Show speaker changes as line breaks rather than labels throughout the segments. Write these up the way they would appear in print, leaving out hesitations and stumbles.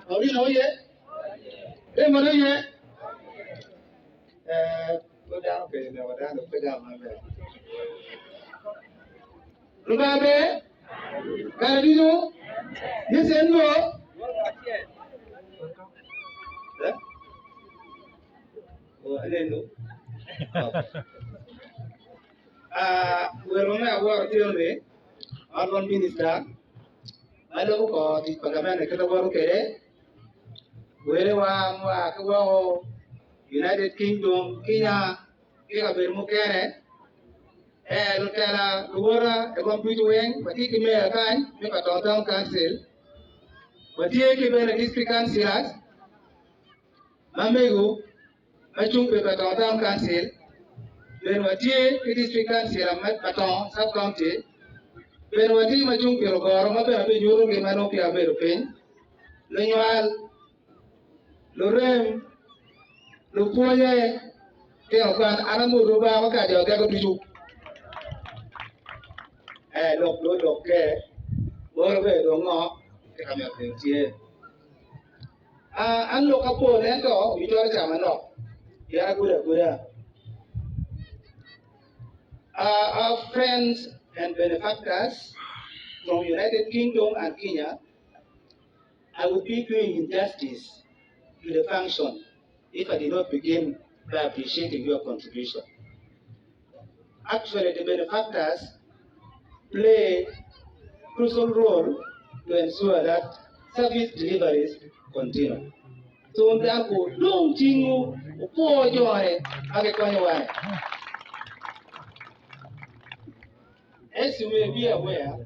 Paulina oye. Mano oye. Go down, okay, no, down, put down my bed. Rubabe, Carabino, yes and no. Oh, I didn't know. We're on our work till me. Our minister. I don't go to Baganda, Katawaru, where wa United Kingdom, Kenya, Kenya Bermukere, Lutera, Luora, a computer wing, but he can make a kind, make a town council, but he can be a district councillors, Mamego, Machung, a town council, then what ye, a district councillor, Baton, sub county, then what he Machung, Pirogor, Mabel, Euro, Manopia, Berpin, Lenual, Lorem, Lupoye, Teokan, Anamu, Ruba, Agago to you. Look, Borbe, Dongo, Kamatia. And look upon Ento, we don't come enough. Yaraguda. Our friends and benefactors from United Kingdom and Kenya, I would be doing injustice to the function if I did not begin by appreciating your contribution. Actually, the benefactors play a crucial role to ensure that service deliveries continue. So, therefore, don't you pour joy as you may be aware,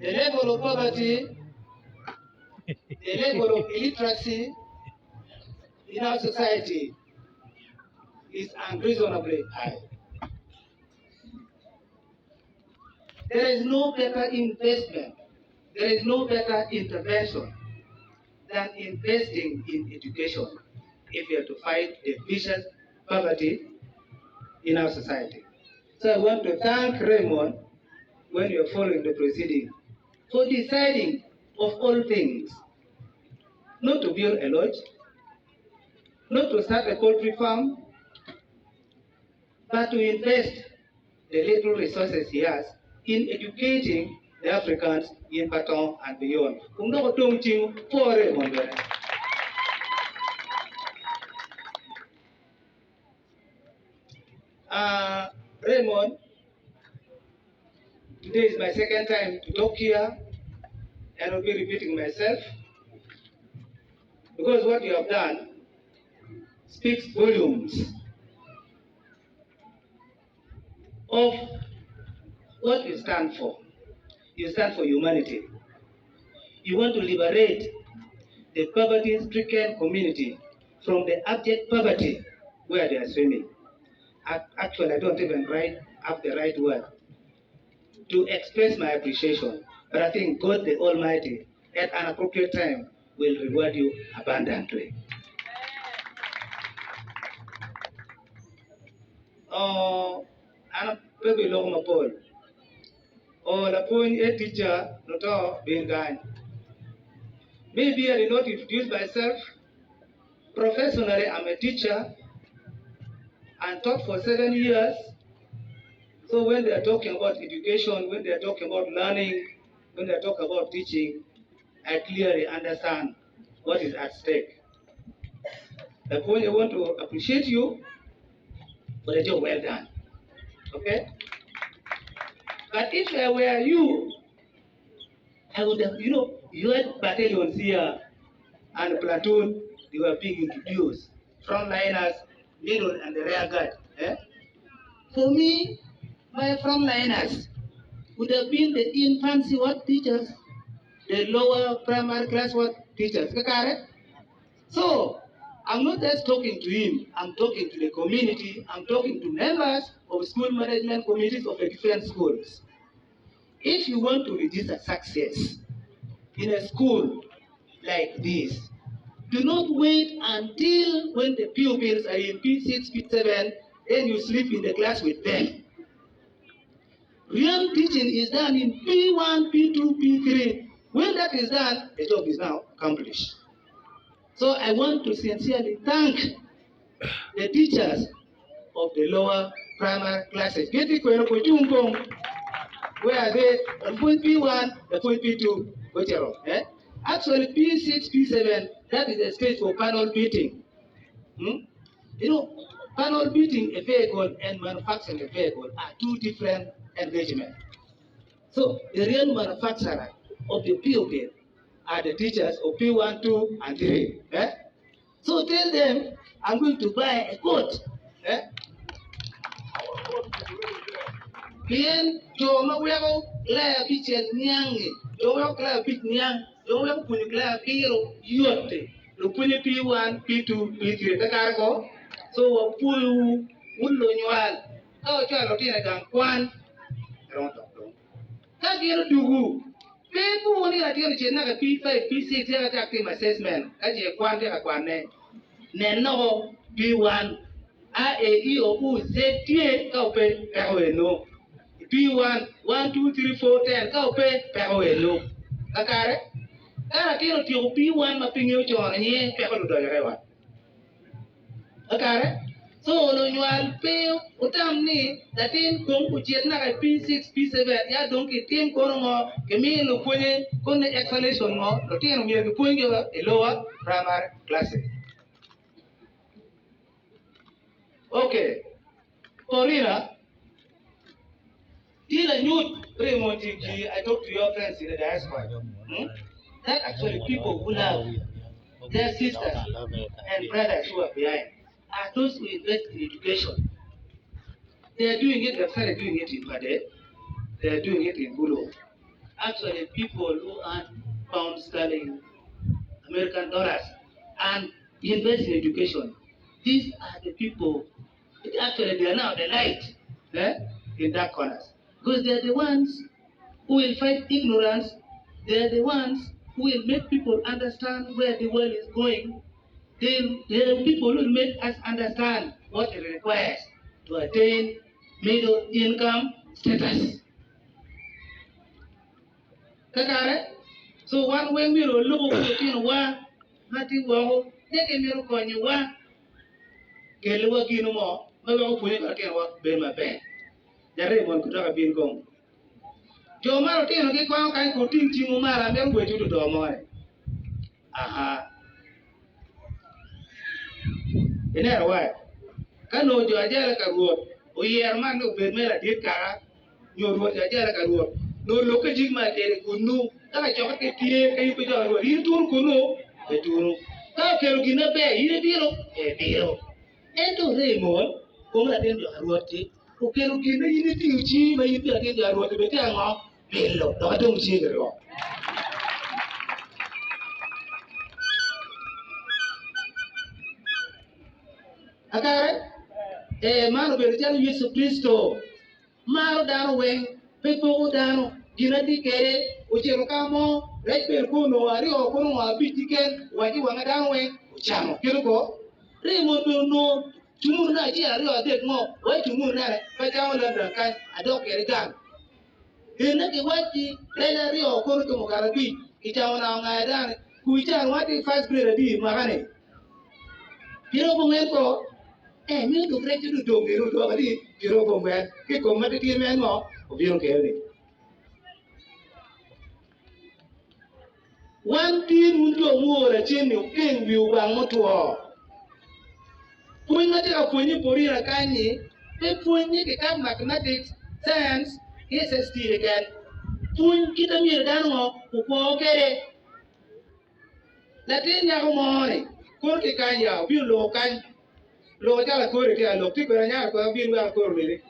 the level of poverty, the level of illiteracy in our society is unreasonably high. There is no better investment, there is no better intervention than investing in education if we are to fight the vicious poverty in our society. So I want to thank Raymond, when you are following the proceeding, for deciding of all things not to build a lodge, not to start a poultry farm, but to invest the little resources he has in educating the Africans in Baton and beyond. Raymond, today is my second time to talk here, and I'll be repeating myself, because what you have done speaks volumes of what you stand for. You stand for humanity. You want to liberate the poverty-stricken community from the abject poverty where they are swimming. Actually, I don't even have the right word to express my appreciation, but I think God the Almighty at an appropriate time will reward you abundantly. Maybe long Paul. The point a teacher, not being guy. Maybe I did not introduce myself. Professionally, I'm a teacher and taught for 7 years. So when they are talking about education, when they are talking about learning, when they talk about teaching, I clearly understand what is at stake. The point I want to appreciate you for the job well done. Okay? But if I were you, I would have, you had battalions here and platoon, they were being introduced. Frontliners, middle and the rear guard. For me, my frontliners would have been the infancy teachers, the lower primary class teachers. So, I'm not just talking to him, I'm talking to the community, I'm talking to members of school management committees of the different schools. If you want to register success in a school like this, do not wait until when the pupils are in P6, P7, then you sleep in the class with them. Real teaching is done in P1, P2, P3. When that is done, the job is now accomplished. So I want to sincerely thank the teachers of the lower primary classes. Where are they? The full P1, the full P2, whichever. Actually, P6, P7, that is a stage for panel beating. You know, panel beating a vehicle and manufacturing a vehicle are two different engagements. So the real manufacturer of the POP are the teachers of P1, 2, and 3. So tell them, I'm going to buy a coat. Bien, Joma Wego, Lea Pichel Niang, Joma Cla Pit Niang, Joma Punicla Piro, Yote, Lupuni P1, P2, P3, the cargo. So a Pulu, Wulunual, how Charlotina Gang, Quan, Kagiro Dugu. People only at your Chena P5, P6, active assessment, as a quantity a quane. Neno P1, A, O, U, Z, T, Kaupe, no. P1, 1, 2, 3, 4, 10, Kaupe, Pao, Kakare. Kara kiro tio P1 mapingi chona nye peko ludoya. Kakare. So no nyual peo utamni datin kung ujiet na kay P6, P7 ya donki team kono mo kemi lo kwenye kone exhalation mo lo tien mo kwenye lower primary classes. Okay. Corina. Tila youth, I talk to your friends in the diaspora. That actually people who love their sisters and brothers who are behind are those who invest in education. They are doing it, they've started doing it in Bade, they are doing it in Bulu. Actually, people who earn pounds sterling, American dollars, and invest in education, these are the people, actually they are now the light in dark corners. Because they're the ones who will fight ignorance. They're the ones who will make people understand where the world is going. They're the people who will make us understand what it requires to attain middle income status. So one way we will look at Mati Waho, they can mirror on you one. Gelua Ginumo, Mabel Queen, I can walk by my bed. Jare mon kutoka Bingong. Jomaro tino kwa kai kuting timu mara mbengwe tu do moe. Aha. Ene wa. Kano jo ajala ka ruot. O yer man no be mera dit ka. Nyo ruot ajala ka ruot. No loke jigma tere kunu. Ka jo ke tie kai ko jo ruot. Yin tur kunu. E turu. Ka kero gina be yin biro. E biro. Ento re mon. Ko la den jo ruot ti. Ukero kina yini tiuchi ma yini ati jaruo te beti ango bello do dong chi gero akare mano be jalo Yesu Kristo maro dano wen pepo dano gina dikere uchero kamo rej per kuno ari o kuno abitiken waji wanga dano wen uchamo kiroko remo no Tumur na ji ari o dek mo wai tumur na ka jawo la kan adok ere gan ina ke waji rela ri o ko to mo karabi ki jawo na nga dan ku jan wati first grade di magane piro ko men ko mi to freju du do ngero do ari piro ko men ke ko mate ti men mo o piro ke ni wan tin mun do mo ra chen ni ken wi wang mo to When I take a pony Porina Kanye, they pony the mathematics, science, SST again. Pun kita mir dano, uko kere. Latin Yamone, Kurki Kanya, Bill Lokan, Lojala Kurika, Lokipanya, Bill Wakuri.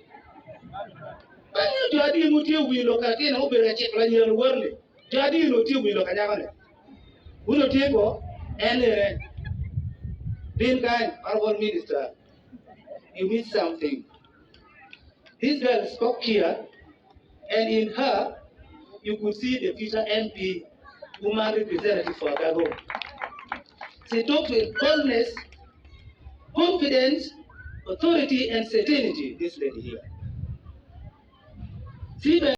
But you Jadi Mutu will look at in over a check like your world. Jadi Mutu will look at Yamane. Uno Tibo, and Being kind, honorable minister, you missed something. This girl spoke here, and in her, you could see the future MP, woman representative for Agago. She talked with boldness, confidence, authority, and certainty, this lady here.